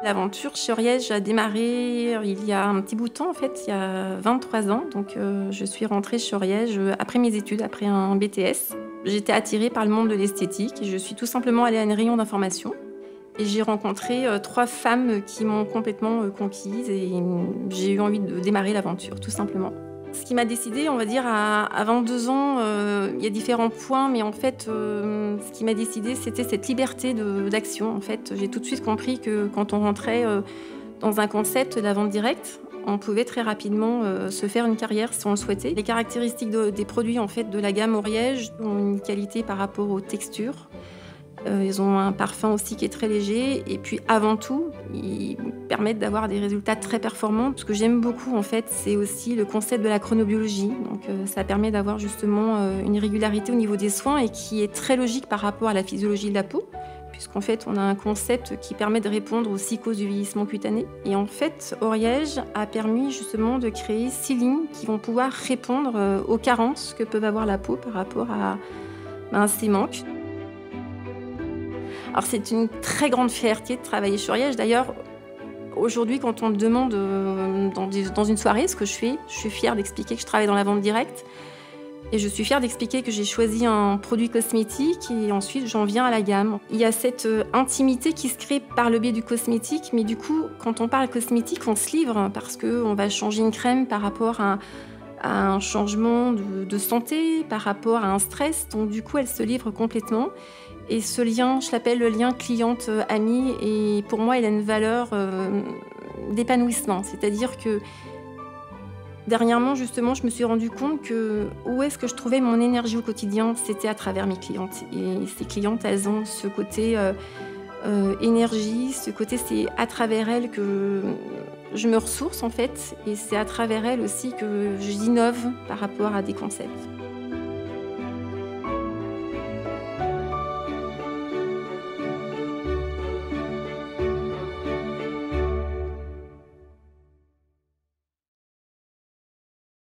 L'aventure chez Oriège a démarré il y a un petit bout de temps, en fait, il y a 23 ans. Donc, je suis rentrée chez Oriège après mes études, après un BTS. J'étais attirée par le monde de l'esthétique et je suis tout simplement allée à une réunion d'information. Et j'ai rencontré 3 femmes qui m'ont complètement conquise et j'ai eu envie de démarrer l'aventure, tout simplement. Ce qui m'a décidée, on va dire, à 22 ans, il y a différents points, mais en fait, ce qui m'a décidée, c'était cette liberté d'action. En fait, j'ai tout de suite compris que quand on rentrait dans un concept de la vente directe, on pouvait très rapidement se faire une carrière si on le souhaitait. Les caractéristiques des produits en fait, de la gamme Oriège ont une qualité par rapport aux textures. Ils ont un parfum aussi qui est très léger et puis avant tout, ils permettent d'avoir des résultats très performants. Ce que j'aime beaucoup en fait, c'est aussi le concept de la chronobiologie. Donc ça permet d'avoir justement une régularité au niveau des soins et qui est très logique par rapport à la physiologie de la peau, puisqu'en fait on a un concept qui permet de répondre aux 6 causes du vieillissement cutané. Et en fait, Oriège a permis justement de créer 6 lignes qui vont pouvoir répondre aux carences que peut avoir la peau par rapport à ces manques. Alors c'est une très grande fierté de travailler sur Oriège. D'ailleurs, aujourd'hui, quand on me demande dans une soirée ce que je suis fière d'expliquer que je travaille dans la vente directe. Et je suis fière d'expliquer que j'ai choisi un produit cosmétique et ensuite j'en viens à la gamme. Il y a cette intimité qui se crée par le biais du cosmétique, mais du coup, quand on parle cosmétique, on se livre parce qu'on va changer une crème par rapport à un changement de santé, par rapport à un stress. Donc du coup, elle se livre complètement. Et ce lien, je l'appelle le lien cliente-ami, et pour moi, il a une valeur d'épanouissement. C'est-à-dire que dernièrement, justement, je me suis rendu compte que où est-ce que je trouvais mon énergie au quotidien, c'était à travers mes clientes. Et ces clientes, elles ont ce côté énergie, ce côté, c'est à travers elles que je me ressource en fait, et c'est à travers elles aussi que j'innove par rapport à des concepts.